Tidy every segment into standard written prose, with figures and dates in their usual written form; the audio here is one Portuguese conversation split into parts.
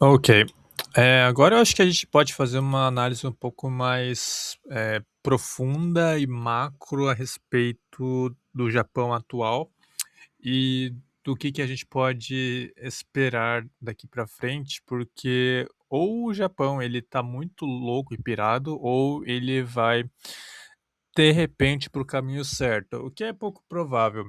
Ok. Agora eu acho que a gente pode fazer uma análise um pouco mais, profunda e macro a respeito do Japão atual e do que a gente pode esperar daqui para frente, porque ou o Japão ele tá muito louco e pirado, ou ele vai de repente para o caminho certo, o que é pouco provável.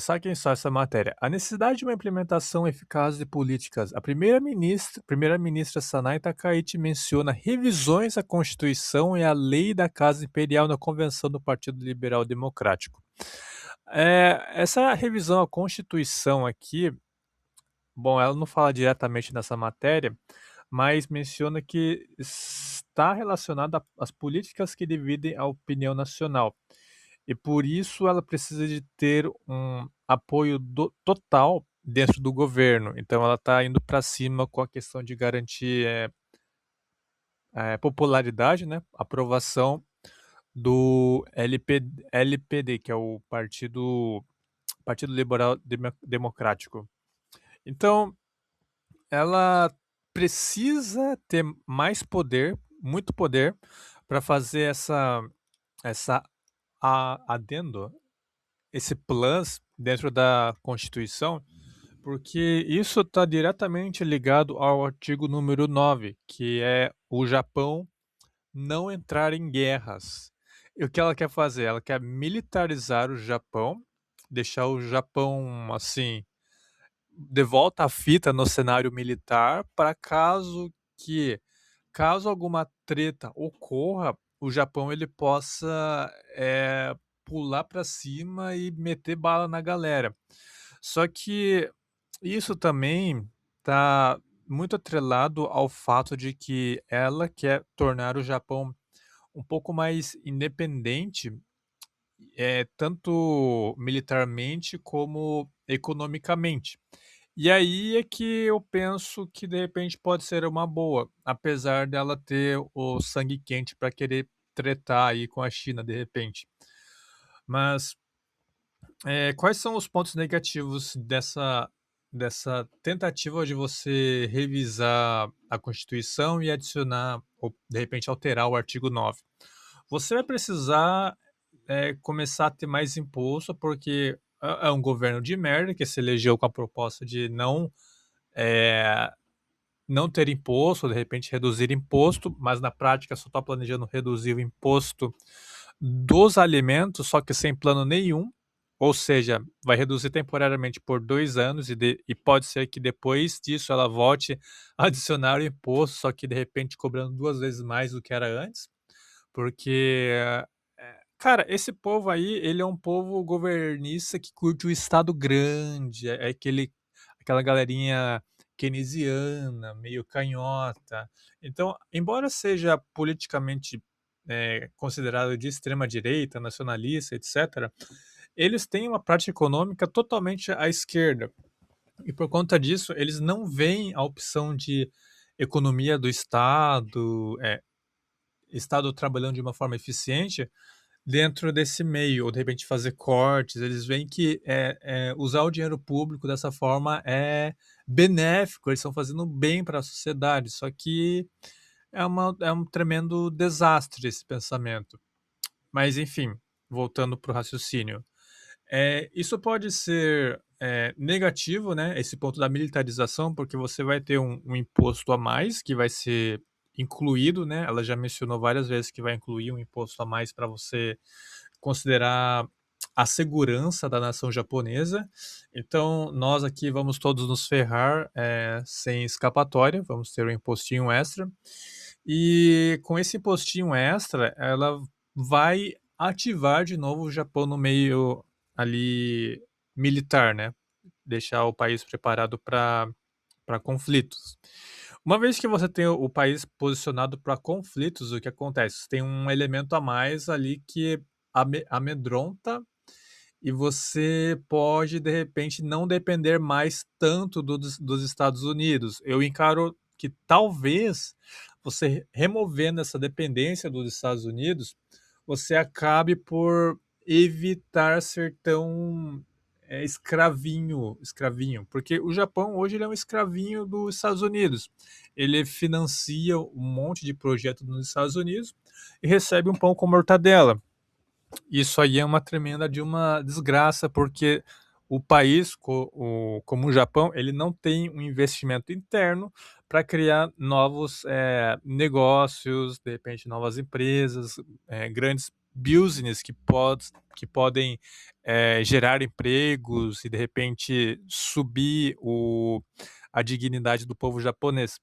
Sabe quem sabe essa matéria? A necessidade de uma implementação eficaz de políticas. A primeira-ministra Sanai Takaichi menciona revisões à Constituição e à lei da Casa Imperial na convenção do Partido Liberal Democrático. Essa revisão à Constituição aqui, bom, ela não fala diretamente nessa matéria, mas menciona que está relacionada às políticas que dividem a opinião nacional. E por isso ela precisa de ter um apoio total dentro do governo. Então ela está indo para cima com a questão de garantir popularidade, né? Aprovação do LPD, que é o Partido Liberal Democrático. Então ela precisa ter mais poder, muito poder, para fazer essa adendo, esse plus dentro da Constituição, porque isso está diretamente ligado ao artigo número 9, que é o Japão não entrar em guerras. E o que ela quer fazer? Ela quer militarizar o Japão, deixar o Japão assim de volta à fita no cenário militar, para caso alguma treta ocorra, o Japão ele possa pular para cima e meter bala na galera. Só que isso também está muito atrelado ao fato de que ela quer tornar o Japão um pouco mais independente, tanto militarmente como economicamente. E aí é que eu penso que de repente pode ser uma boa, apesar dela ter o sangue quente para querer tretar aí com a China de repente. Mas quais são os pontos negativos dessa tentativa de você revisar a Constituição e adicionar, ou de repente alterar o artigo 9? Você vai precisar começar a ter mais imposto, porque é um governo de merda que se elegeu com a proposta de eh, não ter imposto, ou de repente reduzir imposto, mas na prática só está planejando reduzir o imposto dos alimentos, só que sem plano nenhum. Ou seja, vai reduzir temporariamente por 2 anos e pode ser que depois disso ela volte a adicionar o imposto, só que de repente cobrando 2 vezes mais do que era antes. Porque, cara, esse povo aí, ele é um povo governista que curte o estado grande, é aquela galerinha keynesiana, meio canhota. Então, embora seja politicamente, considerado de extrema direita, nacionalista, etcétera, eles têm uma prática econômica totalmente à esquerda. E por conta disso, eles não veem a opção de economia do Estado, Estado trabalhando de uma forma eficiente dentro desse meio, ou de repente fazer cortes. Eles veem que usar o dinheiro público dessa forma é benéfico, eles estão fazendo bem para a sociedade, só que é um tremendo desastre esse pensamento. Mas enfim, voltando para o raciocínio. Isso pode ser negativo, né? Esse ponto da militarização, porque você vai ter um imposto a mais que vai ser incluído, né? Ela já mencionou várias vezes que vai incluir um imposto a mais para você considerar a segurança da nação japonesa. Então, nós aqui vamos todos nos ferrar sem escapatória, vamos ter um impostinho extra. E com esse impostinho extra, ela vai ativar de novo o Japão no meio ali militar, né? Deixar o país preparado para conflitos. Uma vez que você tem o país posicionado para conflitos, o que acontece? Tem um elemento a mais ali que amedronta e você pode, de repente, não depender mais tanto dos Estados Unidos. Eu encaro que talvez você removendo essa dependência dos Estados Unidos, você acabe por evitar ser tão escravinho, porque o Japão hoje ele é um escravinho dos Estados Unidos. Ele financia um monte de projeto nos Estados Unidos e recebe um pão com mortadela. Isso aí é uma tremenda de uma desgraça, porque o país, como o Japão, ele não tem um investimento interno para criar novos negócios, de repente novas empresas, grandes business que podem gerar empregos e de repente subir a dignidade do povo japonês.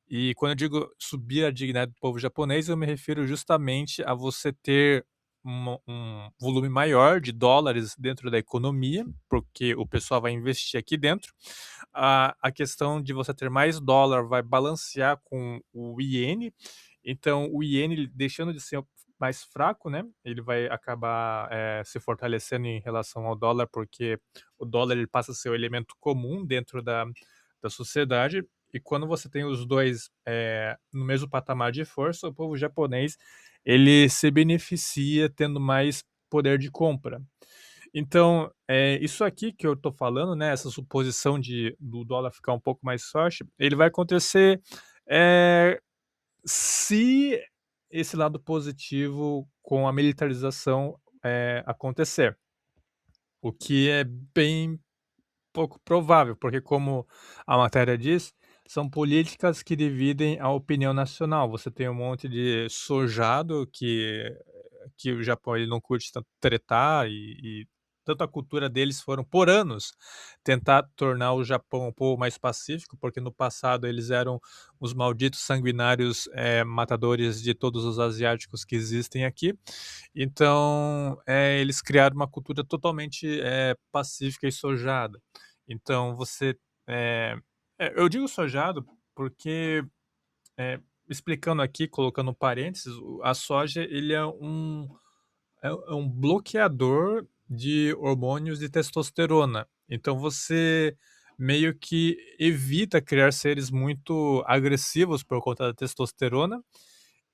E quando eu digo subir a dignidade do povo japonês, eu me refiro justamente a você ter um volume maior de dólares dentro da economia, porque o pessoal vai investir aqui dentro. A questão de você ter mais dólar vai balancear com o iene, então o iene ele deixando de ser mais fraco, né, ele vai acabar, se fortalecendo em relação ao dólar, porque o dólar ele passa a ser o elemento comum dentro da sociedade, e quando você tem os 2 no mesmo patamar de força, o povo japonês ele se beneficia tendo mais poder de compra. Então, isso aqui que eu tô falando, né, essa suposição do dólar ficar um pouco mais forte, ele vai acontecer, eh, se esse lado positivo com a militarização, acontecer, o que é bem pouco provável, porque como a matéria diz, são políticas que dividem a opinião nacional. Você tem um monte de sojado que o Japão ele não curte tanto tretar e tanto a cultura deles foram por anos tentar tornar o Japão um pouco mais pacífico, porque no passado eles eram os malditos sanguinários, matadores de todos os asiáticos que existem aqui. Então, eles criaram uma cultura totalmente, pacífica e sojada. Então você, eh eu digo sojado porque, explicando aqui, colocando um parênteses, a soja ele é um bloqueador de hormônios de testosterona. Então você meio que evita criar seres muito agressivos por conta da testosterona,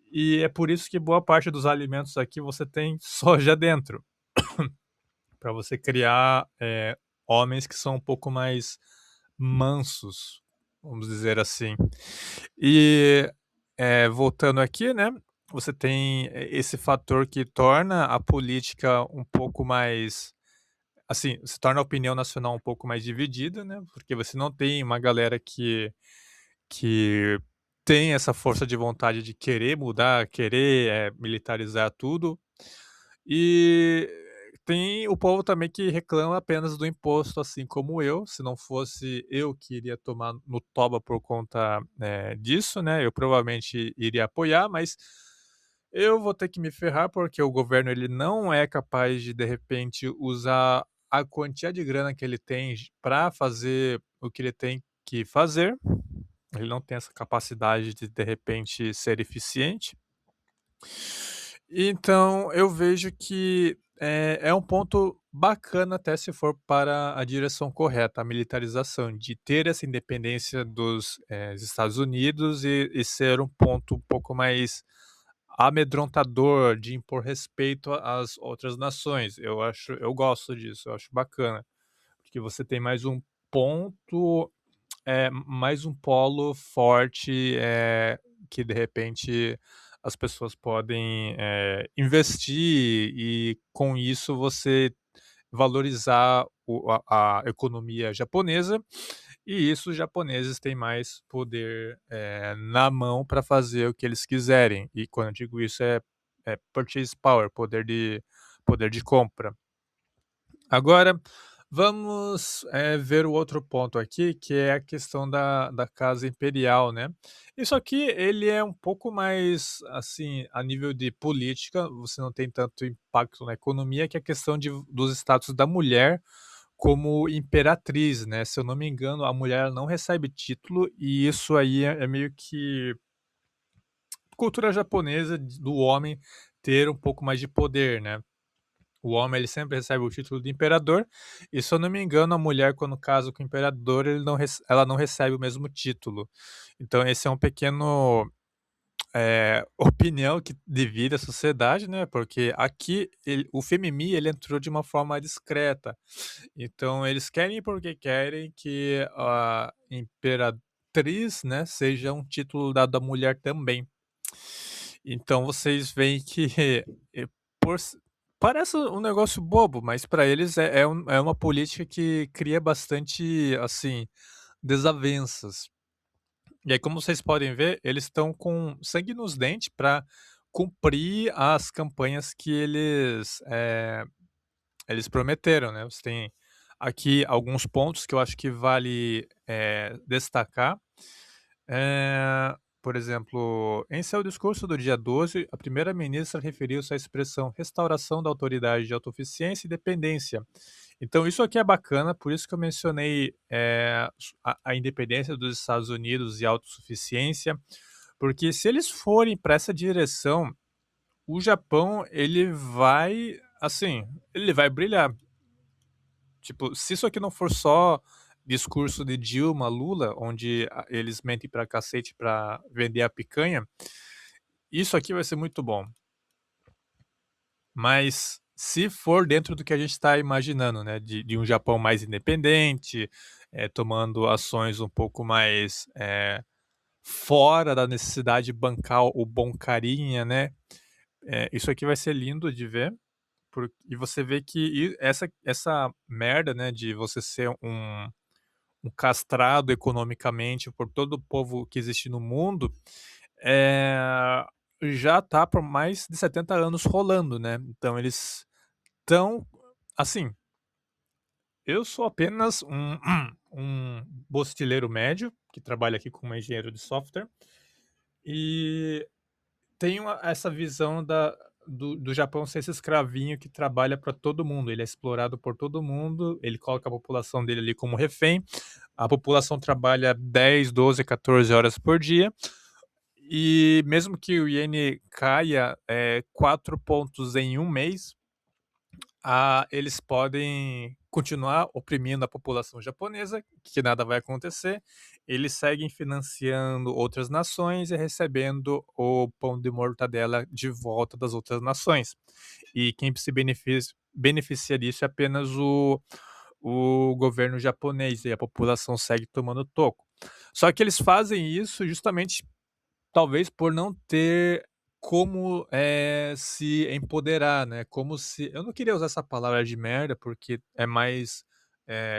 e é por isso que boa parte dos alimentos aqui você tem soja dentro, para você criar, homens que são um pouco mais mansos, vamos dizer assim. E, voltando aqui, né, você tem esse fator que torna a política um pouco mais assim, se torna a opinião nacional um pouco mais dividida, né, porque você não tem uma galera que tem essa força de vontade de querer mudar, querer, militarizar tudo. E tem o povo também que reclama apenas do imposto, assim como eu. Se não fosse eu que iria tomar no toba por conta, disso, né, eu provavelmente iria apoiar, mas eu vou ter que me ferrar, porque o governo ele não é capaz de repente, usar a quantia de grana que ele tem para fazer o que ele tem que fazer. Ele não tem essa capacidade de repente, ser eficiente. Então eu vejo que, é um ponto bacana até se for para a direção correta, a militarização, de ter essa independência dos, Estados Unidos e ser um ponto um pouco mais amedrontador, de impor respeito às outras nações. Eu gosto disso, eu acho bacana, porque você tem mais um ponto mais um polo forte, que de repente as pessoas podem, investir e com isso você valorizar a economia japonesa, e isso os japoneses têm mais poder, na mão para fazer o que eles quiserem. E quando eu digo isso é purchase power, poder de compra. Agora, vamos, ver o outro ponto aqui, que é a questão da casa imperial, né. Isso aqui ele é um pouco mais, assim, a nível de política, você não tem tanto impacto na economia, que é a questão dos status da mulher como imperatriz, né. Se eu não me engano, a mulher não recebe título e isso aí é meio que cultura japonesa do homem ter um pouco mais de poder, né. O homem ele sempre recebe o título de imperador, e se eu não me engano a mulher quando casa com o imperador ela não recebe o mesmo título. Então esse é um pequeno opinião que divide a sociedade, né, porque aqui o Femimi ele entrou de uma forma discreta. Então eles querem porque querem que a imperatriz, né, seja um título dado à mulher também. Então vocês veem que, por s parece um negócio bobo, mas para eles é uma política que cria bastante, assim, desavenças. E aí, como vocês podem ver, eles estão com sangue nos dentes para cumprir as campanhas que eles prometeram, né. Você tem aqui alguns pontos que eu acho que vale, destacar. Por exemplo, em seu discurso do dia 12, a primeira-ministra referiu-se à expressão "restauração da autoridade de autossuficiência e dependência". Então isso aqui é bacana, por isso que eu mencionei, a independência dos Estados Unidos e a autossuficiência, porque se eles forem para essa direção, o Japão ele vai, assim, ele vai brilhar. Tipo, se isso aqui não for só discurso de Dilma, Lula, onde eles mentem pra cacete pra vender a picanha, isso aqui vai ser muito bom. Mas se for dentro do que a gente está imaginando, né, de um Japão mais independente, tomando ações um pouco mais, fora da necessidade de bancar o bom carinha, né, isso aqui vai ser lindo de ver, e você vê que essa merda, né, de você ser um castrado economicamente por todo o povo que existe no mundo, eh, já tá por mais de 70 anos rolando, né. Então eles estão assim, eu sou apenas um bostileiro médio, que trabalha aqui como engenheiro de software, e tenho essa visão do Japão ser esse escravinho que trabalha para todo mundo, ele é explorado por todo mundo, ele coloca a população dele ali como refém, a população trabalha 10, 12, 14 horas por dia, e mesmo que o iene caia, 4 pontos em um mês, eles podem continuar oprimindo a população japonesa, que nada vai acontecer. Eles seguem financiando outras nações e recebendo o pão de mortadela de volta das outras nações. E quem se beneficia disso é apenas o governo japonês, e a população segue tomando toco. Só que eles fazem isso justamente, talvez, por não ter como, se empoderar, né, como se eu não queria usar essa palavra de merda, porque é mais,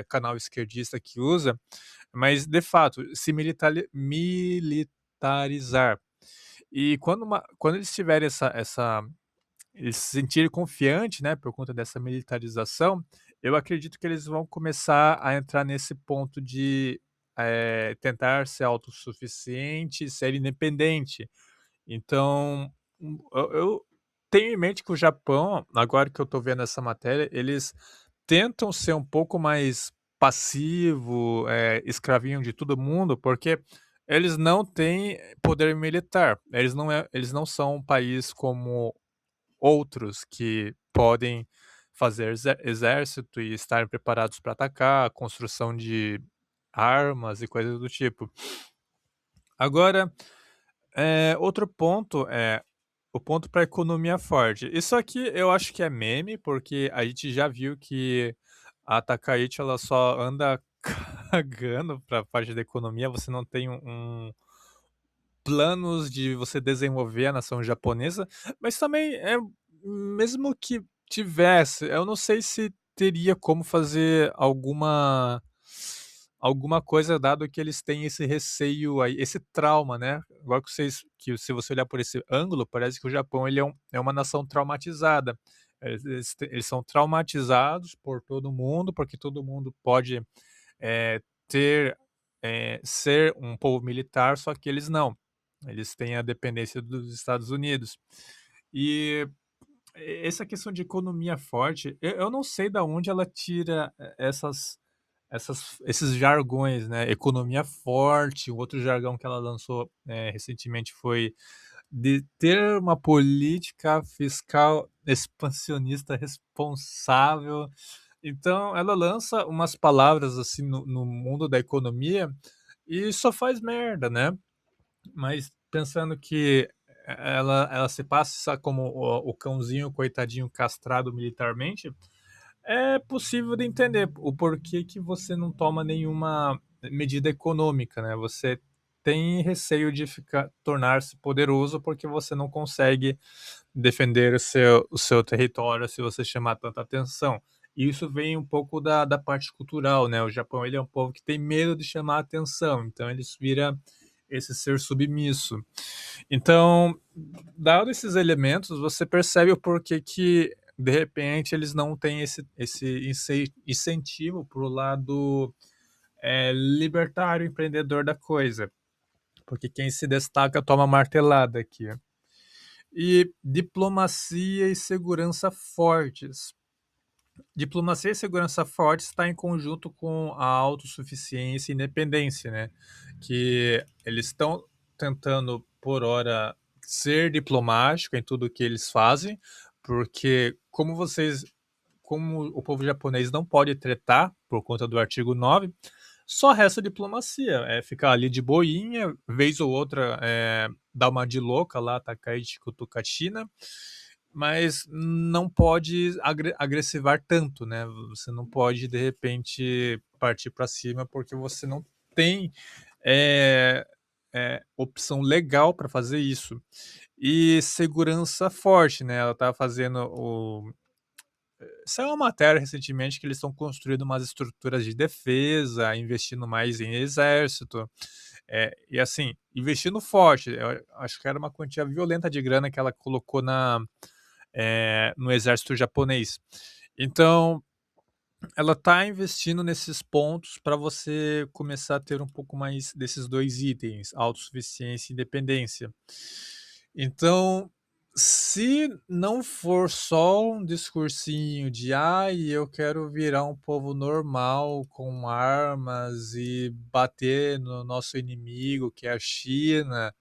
canal esquerdista que usa, mas de fato, se militarizar. E quando eles tiverem eles se sentirem confiante, né, por conta dessa militarização, eu acredito que eles vão começar a entrar nesse ponto de, tentar ser autossuficiente, ser independente. Então, eu tenho em mente que o Japão, agora que eu tô vendo essa matéria, eles tentam ser um pouco mais passivo, escravinho de todo mundo, porque eles não têm poder militar. Eles não são um país como outros que podem fazer exército e estarem preparados para atacar, construção de armas e coisas do tipo. Agora, outro ponto é o ponto para economia forte. Isso aqui eu acho que é meme, porque a gente já viu que a Takaichi ela só anda cagando para a parte da economia, você não tem planos de você desenvolver a nação japonesa, mas também mesmo que tivesse, eu não sei se teria como fazer alguma coisa, dado que eles têm esse receio aí, esse trauma, né. Igual que se você olhar por esse ângulo, parece que o Japão ele é uma nação traumatizada. Eles são traumatizados por todo mundo, porque todo mundo pode, ter, ser um povo militar, só que eles não. Eles têm a dependência dos Estados Unidos. E essa questão de economia forte, eu não sei da onde ela tira esses jargões, né, economia forte, o outro jargão que ela lançou, recentemente foi de ter uma política fiscal expansionista responsável. Então ela lança umas palavras, assim, no mundo da economia e só faz merda, né. Mas pensando que ela se passa como o cãozinho coitadinho castrado militarmente, é possível de entender o porquê que você não toma nenhuma medida econômica, né. Você tem receio de ficar tornar-se poderoso, porque você não consegue defender o seu território se você chamar tanta atenção. E isso vem um pouco da parte cultural, né, o Japão ele é um povo que tem medo de chamar atenção, então eles vira esse ser submisso. Então, dado esses elementos, você percebe o porquê que, de repente, eles não têm esse incentivo para o lado, libertário, empreendedor da coisa, porque quem se destaca toma martelada aqui. E diplomacia e segurança fortes. Diplomacia e segurança fortes está em conjunto com a autossuficiência e independência, né, que eles estão tentando, por hora, ser diplomático em tudo que eles fazem, porque como o povo japonês não pode tretar por conta do artigo 9, só resta diplomacia, é ficar ali de boinha, vez ou outra, dar uma de louca lá, Takaichi cutuca a China, mas não pode agressivar tanto, né, você não pode, de repente, partir para cima, porque você não tem, eh opção legal para fazer isso. E segurança forte, né, ela tá fazendo o saiu uma matéria recentemente que eles estão construindo umas estruturas de defesa, investindo mais em exército, e assim, investindo forte, eu acho que era uma quantia violenta de grana que ela colocou no exército japonês. Então, ela está investindo nesses pontos para você começar a ter um pouco mais desses 2 itens, autossuficiência e independência. Então, se não for só um discursinho de: "Ai, eu quero virar um povo normal com armas e bater no nosso inimigo, que é a China",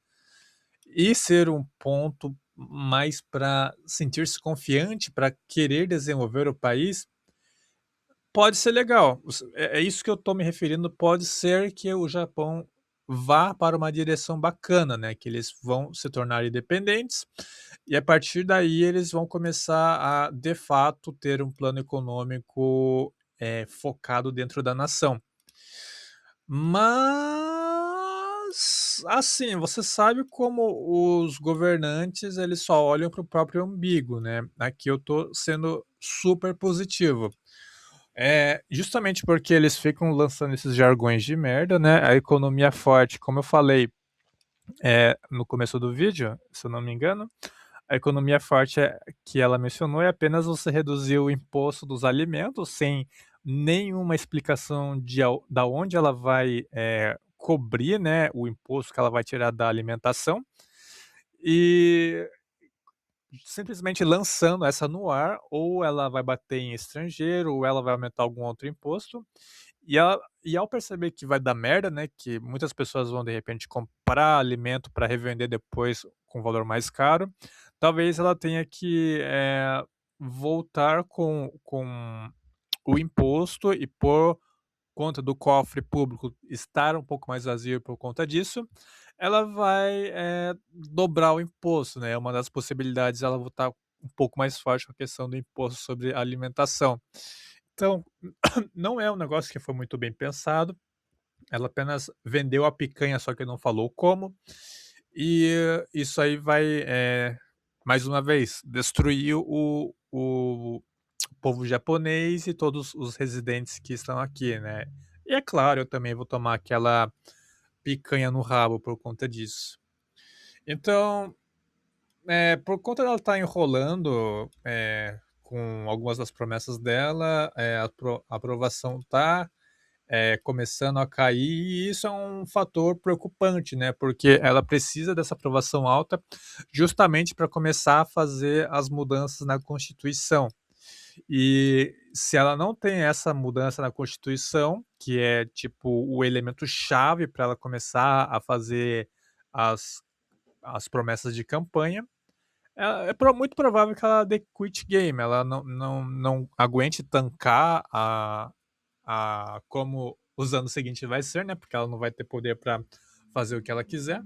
e ser um ponto mais para sentir-se confiante, para querer desenvolver o país, pode ser legal. É isso que eu tô me referindo, pode ser que o Japão vá para uma direção bacana, né, que eles vão se tornar independentes, e a partir daí eles vão começar a, de fato, ter um plano econômico, focado dentro da nação. Mas, assim, você sabe como os governantes, eles só olham para o próprio umbigo, né. Aqui eu tô sendo super positivo. Justamente porque eles ficam lançando esses jargões de merda, né, a economia forte, como eu falei, no começo do vídeo, se eu não me engano, a economia forte, que ela mencionou é apenas você reduzir o imposto dos alimentos sem nenhuma explicação da onde ela vai, cobrir, né, o imposto que ela vai tirar da alimentação, e simplesmente lançando essa no ar, ou ela vai bater em estrangeiro, ou ela vai aumentar algum outro imposto, e ao perceber que vai dar merda, né, que muitas pessoas vão de repente comprar alimento para revender depois com valor mais caro, talvez ela tenha que, voltar com o imposto e por conta do cofre público estar um pouco mais vazio por conta disso, ela vai, dobrar o imposto, né, uma das possibilidades ela voltar um pouco mais forte com a questão do imposto sobre alimentação. Então, não é um negócio que foi muito bem pensado, ela apenas vendeu a picanha, só que não falou como, e isso aí vai, mais uma vez, destruir o povo japonês e todos os residentes que estão aqui, né. E é claro, eu também vou tomar aquela picanha no rabo por conta disso. Então, por conta dela estar enrolando, com algumas das promessas dela, a aprovação tá começando a cair, e isso é um fator preocupante, né, porque ela precisa dessa aprovação alta justamente para começar a fazer as mudanças na Constituição. E se ela não tem essa mudança na Constituição, que é tipo o elemento chave para ela começar a fazer as as promessas de campanha, muito provável que ela dê quit game, ela não aguente tancar a como os anos seguintes vai ser, né, porque ela não vai ter poder para fazer o que ela quiser.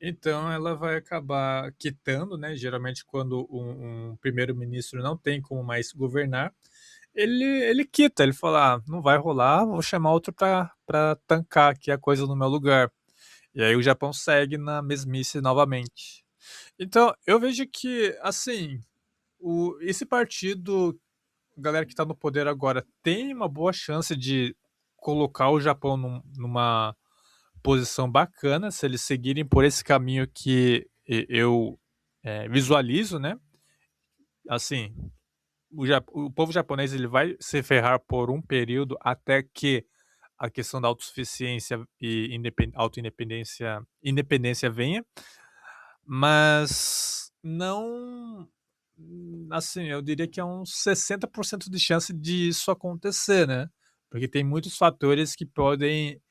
Então ela vai acabar quitando, né, geralmente quando um primeiro-ministro não tem como mais governar, ele quita, ele fala: "Ah, não vai rolar, vou chamar outro pra tancar aqui a coisa no meu lugar". E aí o Japão segue na mesmice novamente. Então, eu vejo que, assim, esse partido, a galera que tá no poder agora, tem uma boa chance de colocar o Japão numa posição bacana, se eles seguirem por esse caminho que eu visualizo, né? Assim, o povo japonês ele vai se ferrar por um período até que a questão da autossuficiência e independência venha, mas não, assim, eu diria que é uns 60% de chance de isso acontecer, né, porque tem muitos fatores que podem,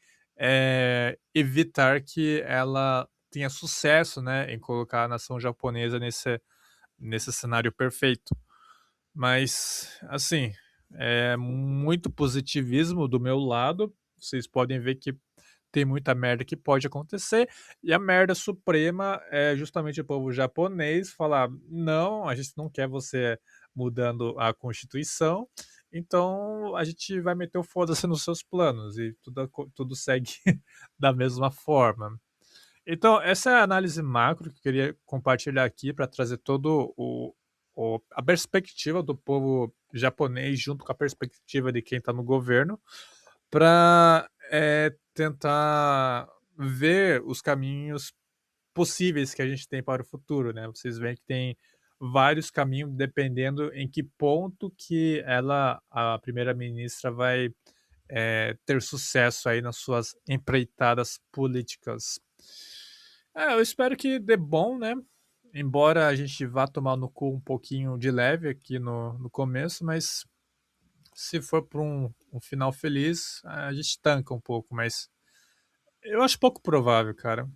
evitar que ela tenha sucesso, né, em colocar a nação japonesa nesse cenário perfeito. Mas, assim, é muito positivismo do meu lado, vocês podem ver que tem muita merda que pode acontecer, e a merda suprema é justamente o povo japonês falar: "Não, a gente não quer você mudando a constituição, então a gente vai meter o foda-se nos seus planos", e tudo segue da mesma forma. Então, essa é a análise macro que eu queria compartilhar aqui para trazer todo a perspectiva do povo japonês junto com a perspectiva de quem está no governo, para tentar ver os caminhos possíveis que a gente tem para o futuro, né? Vocês veem que tem vários caminhos dependendo em que ponto que a primeira-ministra, vai ter sucesso aí nas suas empreitadas políticas. Eu espero que dê bom, né? Embora a gente vá tomar no cu um pouquinho de leve aqui no começo, mas se for para um final feliz, a gente tanca um pouco, mas eu acho pouco provável, cara.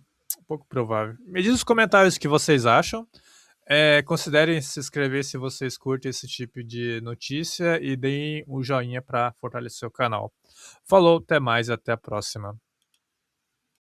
Pouco provável. Me diz nos comentários o que vocês acham. Considerem se inscrever se vocês curtem esse tipo de notícia e deem o joinha para fortalecer o canal. Falou, até mais, até a próxima.